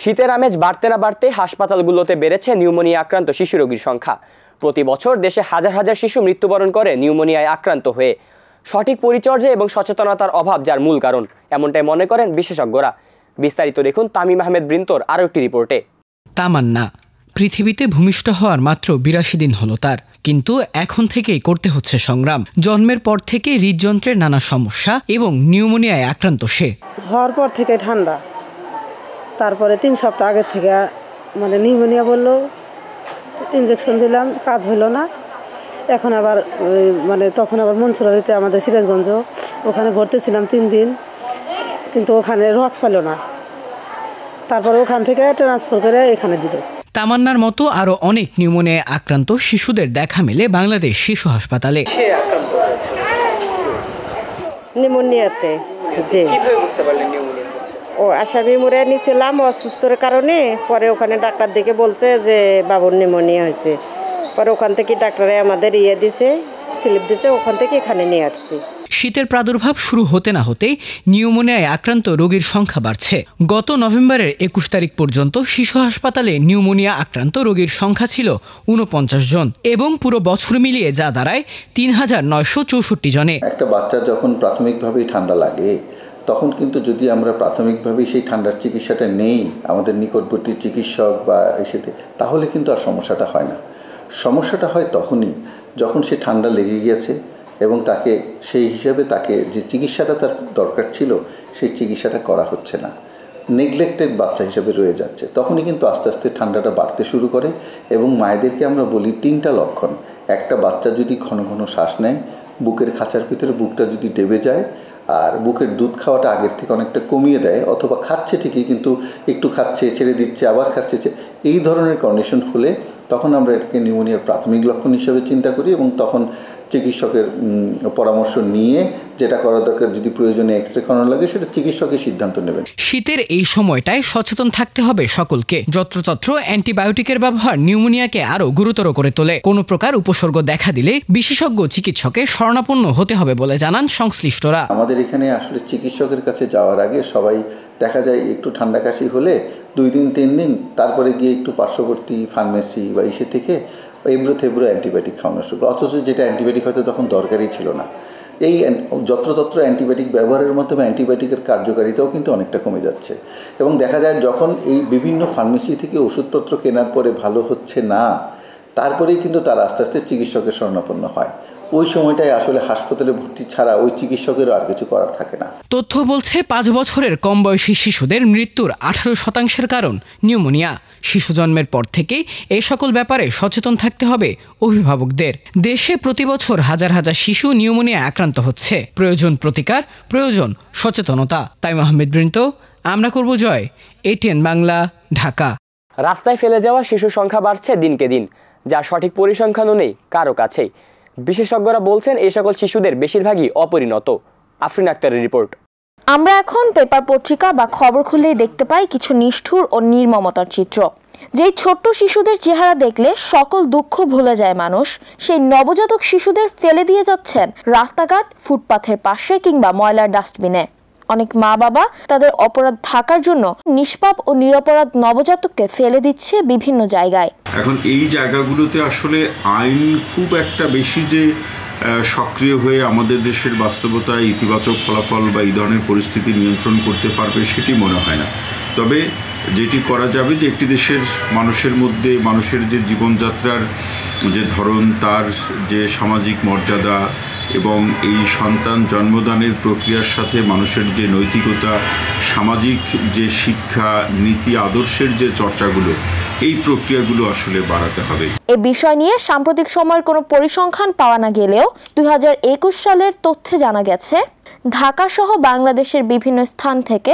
শীতের আমেজ বাড়তে না বাড়তে হাসপাতালগুলোতে বেড়েছে নিউমোনিয়া আক্রান্ত শিশু রোগীর সংখ্যা। প্রতি বছর দেশে হাজার হাজার শিশু মৃত্যুবরণ করে নিউমোনিয়ায় আক্রান্ত হয়ে। সঠিক পরিচর্যা এবং সচেতনতার অভাব যার মূল কারণ, এমনটাই মনে করেন বিশেষজ্ঞরা। বিস্তারিত দেখুন তামিম আহমেদ বৃন্তর আরও একটি রিপোর্টে। তামান্না পৃথিবীতে ভূমিষ্ঠ হওয়ার মাত্র ৮২ দিন হলো তার, কিন্তু এখন থেকেই করতে হচ্ছে সংগ্রাম। জন্মের পর থেকে হৃদযন্ত্রের নানা সমস্যা এবং নিউমোনিয়ায় আক্রান্ত সে। হওয়ার পর থেকে ঠান্ডা, তারপরে ৩ সপ্তাহ আগের থেকে নিউমোনিয়া বললো, ইঞ্জেকশন দিলাম, কাজ হলো না। এখন আবার তখন আবার মনসুরারিতে আমাদের সিরাজগঞ্জ, ওখানে ভর্তি ছিলাম 3 দিন, কিন্তু ওখানে রক্ত পেল না। তারপরে ওখান থেকে ট্রান্সফার করে এখানে দিল। তামান্নার মতো আরো অনেক নিউমোনিয়ায় আক্রান্ত শিশুদের দেখা মেলে বাংলাদেশ শিশু হাসপাতালে। নিউমোনিয়াতে ও আসামি মুড়ে নিয়েছিলাম অসুস্থর কারণে, পরে ওখানে ডাক্তার দেখে বলছে যে বাবুর নিউমোনিয়া হয়েছে। পরে ওখান থেকে ডাক্তারে আমাদের দিছে, স্লিপ দিছে, ওখান থেকে এখানে নিয়ে আসছি। শীতের প্রাদুর্ভাব শুরু হতে না হতেই নিউমোনিয়ায় আক্রান্ত রোগীর সংখ্যা বাড়ছে। গত নভেম্বরের ২১ তারিখ পর্যন্ত শিশু হাসপাতালে নিউমোনিয়া আক্রান্ত রোগীর সংখ্যা ছিল ৪৯ জন এবং পুরো বছর মিলিয়ে যা দাঁড়ায় ৩,৯৬৪ জনে। একটা বাচ্চা যখন প্রাথমিকভাবেই ঠান্ডা লাগে, তখন কিন্তু যদি আমরা প্রাথমিকভাবেই সেই ঠান্ডার চিকিৎসাটা নেই আমাদের নিকটবর্তী চিকিৎসক বা এসেতে, তাহলে কিন্তু আর সমস্যাটা হয় না। সমস্যাটা হয় তখনই যখন সে ঠান্ডা লেগে গিয়েছে এবং তাকে সেই হিসাবে তাকে যে চিকিৎসাটা তার দরকার ছিল সেই চিকিৎসাটা করা হচ্ছে না, নেগলেক্টেড বাচ্চা হিসেবে রয়ে যাচ্ছে। তখনই কিন্তু আস্তে আস্তে ঠান্ডাটা বাড়তে শুরু করে এবং মায়েদেরকে আমরা বলি 3টা লক্ষণ। একটা বাচ্চা যদি ঘন ঘন শ্বাস নেয়, বুকের খাঁচার ভিতরে বুকটা যদি ডেবে যায়, আর বুকের দুধ খাওয়াটা আগের থেকে অনেকটা কমিয়ে দেয়, অথবা খাচ্ছে ঠিকই কিন্তু একটু খাচ্ছে, ছেড়ে দিচ্ছে, আবার খাচ্ছে, এই ধরনের কন্ডিশন হলে তখন আমরা এটাকে নিউমোনিয়ার প্রাথমিক লক্ষণ হিসেবে চিন্তা করি এবং তখন চিকিৎসকের পরামর্শ নিয়ে যেটা করা দরকার, যদি প্রয়োজনে এক্সরে করানো লাগে সেটা চিকিৎসকের সিদ্ধান্ত নেবেন। শীতের এই সময়টায় সচেতন থাকতে হবে সকলকে। যত্রতত্র অ্যান্টিবায়োটিকের ব্যবহার নিউমোনিয়াকে আরও গুরুতর করে তোলে। কোনো প্রকার উপসর্গ দেখা দিলে বিশেষজ্ঞ চিকিৎসকের শরণাপন্ন হতে হবে বলে জানান সংশ্লিষ্টরা। আমাদের এখানে আসলে চিকিৎসকের কাছে যাওয়ার আগে সবাই দেখা যায় একটু ঠান্ডা কাশি হলে 2 দিন 3 দিন, তারপরে গিয়ে একটু পার্শ্ববর্তী ফার্মেসি বা ইসে থেকে এব্রো অ্যান্টিবায়োটিক খাওয়ানো শুরু, অথচ যেটা অ্যান্টিবায়োটিক হয়তো তখন দরকারই ছিল না। এই যত্রতত্র অ্যান্টিবায়োটিক ব্যবহারের মাধ্যমে অ্যান্টিবায়োটিকের কার্যকারিতাও কিন্তু অনেকটা কমে যাচ্ছে এবং দেখা যায় যখন এই বিভিন্ন ফার্মেসি থেকে ওষুধপত্র কেনার পরে ভালো হচ্ছে না, তারপরেই কিন্তু তারা আস্তে আস্তে চিকিৎসকের শরণাপন্ন হয়। ওই সময়টায় আসলে হাসপাতালে ভর্তি ছাড়া ওই চিকিৎসকেরও আর কিছু করার থাকে না। তথ্য বলছে 5 বছরের কম বয়সী শিশুদের মৃত্যুর 18% কারণ নিউমোনিয়া। শিশু জন্মের পর থেকেই এই সকল ব্যাপারে সচেতন থাকতে হবে অভিভাবকদের। দেশে প্রতি বছর হাজার হাজার শিশু নিউমোনিয়া আক্রান্ত হচ্ছে। প্রয়োজন প্রতিকার, প্রয়োজন সচেতনতা। তামিম আহমেদ বৃন্ত, আমরা করব জয়, ATN বাংলা, ঢাকা। রাস্তায় ফেলে যাওয়া শিশুর সংখ্যা বাড়ছে দিনকে দিন, যার সঠিক পরিসংখ্যানও নেই কারো কাছেই। বিশেষজ্ঞরা বলছেন এই সকল শিশুদের বেশিরভাগই অপরিণত। আফরিন আক্তারের রিপোর্ট। আমরা এখন পেপার পত্রিকা বা খবর খুললেই দেখতে পাই কিছু নিষ্ঠুর ও নির্মমতার চিত্র। যেই ছোট্ট শিশুদের চেহারা দেখলে সকল দুঃখ ভুলে যায় মানুষ, সেই নবজাতক শিশুদের ফেলে দিয়ে যাচ্ছেন রাস্তাঘাট, ফুটপাথের পাশে কিংবা ময়লার ডাস্টবিনে। অনেক মা বাবা তাদের অপরাধ ঢাকার জন্য নিষ্পাপ ও নিরপরাধ নবজাতককে ফেলে দিচ্ছে বিভিন্ন জায়গায়। এখন এই জায়গাগুলোতে আসলে আইন খুব একটা বেশি যে সক্রিয় হয়ে আমাদের দেশের বাস্তবতায় ইতিবাচক ফলাফল বা এই ধরনের পরিস্থিতি নিয়ন্ত্রণ করতে পারবে সেটি মনে হয় না। তবে যেটি করা যাবে যে একটি দেশের মানুষের মধ্যে মানুষের যে জীবনযাত্রার যে ধরন, তার যে সামাজিক মর্যাদা এবং এই সন্তান জন্মদানের প্রক্রিয়ার সাথে মানুষের যে নৈতিকতা, সামাজিক যে শিক্ষা, নীতি আদর্শের যে চর্চাগুলো, এই প্রক্রিয়াগুলো আসলে বাড়াতে হবে। এই বিষয় নিয়ে সাম্প্রতিক সময়ের কোনো পরিসংখ্যান পাওয়া না গেলেও 2021 সালের তথ্যে জানা গেছে ঢাকা সহ বাংলাদেশের বিভিন্ন স্থান থেকে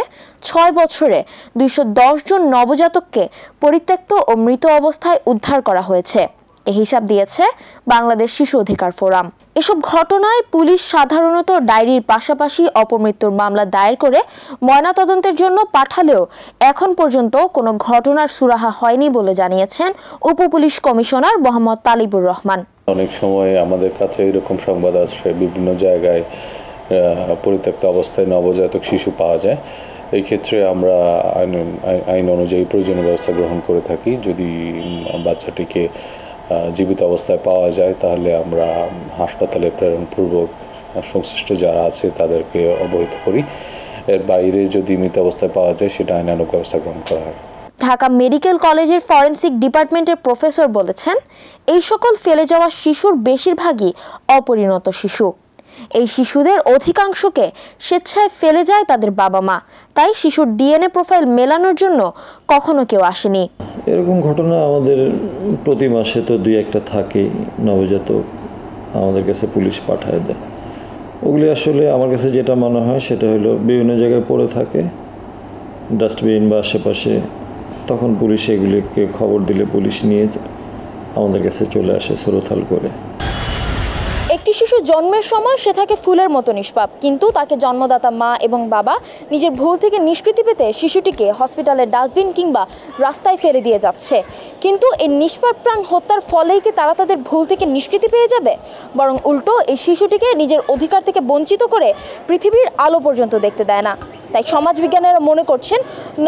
6 বছরে 210 জন নবজাতককে পরিত্যক্ত ও মৃত অবস্থায় উদ্ধার করা হয়েছে। এই হিসাব দিয়েছে বাংলাদেশ শিশু অধিকার ফোরাম। এসব ঘটনায় পুলিশ সাধারণত ডায়েরির পাশাপাশি অপমৃত্যুর মামলা দায়ের করে ময়নাতদন্তের জন্য পাঠালেও এখন পর্যন্ত কোনো ঘটনার সুরাহা হয়নি বলে জানিয়েছেন উপপুলিশ কমিশনার মোহাম্মদ তালিবুর রহমান। অনেক সময় আমাদের কাছে এরকম সংবাদ আসে, বিভিন্ন জায়গায় পরিত্যক্ত অবস্থায় নবজাতক শিশু পাওয়া যায় এই ক্ষেত্রে আমরা আইন অনুযায়ী প্রয়োজনীয় ব্যবস্থা গ্রহণ করে থাকি। যদি বাচ্চাটিকে জীবিত অবস্থায় পাওয়া যায় তাহলে আমরা হাসপাতালে প্রেরণপূর্বক সংশ্লিষ্ট যারা আছে তাদেরকে অবহিত করি। এর বাইরে যদি মৃত অবস্থায় পাওয়া যায় সেটা আইনানুগ ব্যবস্থা গ্রহণ করা হয়। ঢাকা মেডিকেল কলেজের ফরেনসিক ডিপার্টমেন্টের প্রফেসর বলেছেন, এই সকল ফেলে যাওয়া শিশুর বেশিরভাগই অপরিণত শিশু। এই শিশুদের অধিকাংশকে স্বেচ্ছায় ফেলে যায় তাদের বাবা মা, তাই শিশুর ডিএনএ প্রোফাইল মেলানোর জন্য কখনো কেউ আসেনি। এরকম ঘটনা আমাদের প্রতি মাসে তো 2-1টা থাকে। নবজাতক আমাদের কাছে পুলিশ পাঠায় দেয়। ওগুলি আসলে আমার কাছে যেটা মনে হয় সেটা হলো বিভিন্ন জায়গায় পড়ে থাকে ডাস্টবিন বা আশেপাশে, তখন পুলিশ এগুলিকে খবর দিলে পুলিশ নিয়ে আমাদের কাছে চলে আসে সুরথাল করে। একটি শিশু জন্মের সময় সে থাকে ফুলের মতো নিষ্পাপ, কিন্তু তাকে জন্মদাতা মা এবং বাবা নিজের ভুল থেকে নিষ্কৃতি পেতে শিশুটিকে হসপিটালের ডাস্টবিন কিংবা রাস্তায় ফেলে দিয়ে যাচ্ছে। কিন্তু এই নিষ্পাপ প্রাণ হত্যার ফলেই কি তারা তাদের ভুল থেকে নিষ্কৃতি পেয়ে যাবে? বরং উল্টো এই শিশুটিকে নিজের অধিকার থেকে বঞ্চিত করে পৃথিবীর আলো পর্যন্ত দেখতে দেয় না। তাই সমাজবিজ্ঞানীরা মনে করছেন,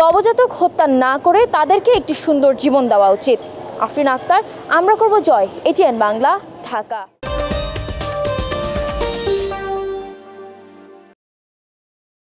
নবজাতক হত্যা না করে তাদেরকে একটি সুন্দর জীবন দেওয়া উচিত। আফরিন আক্তার, আমরা করব জয়, এটিএন বাংলা, ঢাকা।